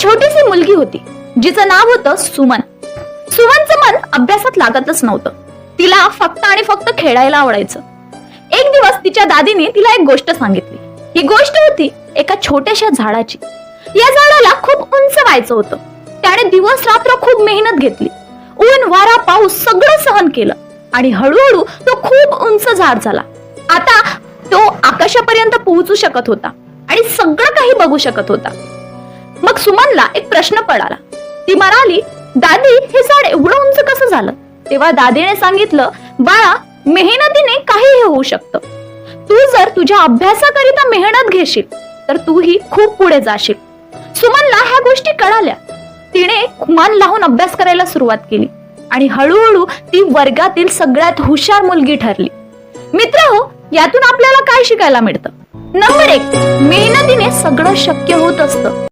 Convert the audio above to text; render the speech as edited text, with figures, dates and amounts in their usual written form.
छोटीशी मुलगी होती जिचं नाव होतं सुमन. सुमनचं मन अभ्यासात लागतच नव्हतं. तिला फक्त आणि फक्त खेळायला आवडायचं. एक दिवस तिच्या दादीने तिला एक गोष्ट सांगितली. ही गोष्ट होती एका छोट्याशा झाडाची. या झाडाला खूप उंच व्हायचं होतं. त्याने दिवस रात्र खूप मेहनत घेतली. ऊन वारा पाऊस सगळं सहन केलं आणि हळूहळू तो खूप उंच झाड झाला. आता तो आकाशापर्यंत पोहोचू शकत होता आणि सगळं काही बघू शकत होता. मग सुमनला एक प्रश्न पडला. ती म्हणाली, दादी, हे झाड एवढं उंच कसं झालं? तेव्हा दादीने सांगितलं, बाळा, मेहनतीने काहीही होऊ शकतं. तू जर तुझ्या अभ्यासाकरिता मेहनत घेशील तर तूही खूप पुढे जाशील. सुमनला ह्या गोष्टी कळाल्या. तिने मन लावून अभ्यास करायला सुरुवात केली आणि हळूहळू ती वर्गातील सगळ्यात हुशार मुलगी ठरली. मित्रहो, यातून आपल्याला काय शिकायला मिळतं? नंबर 1, मेहनतीने सगळं शक्य होत असतं.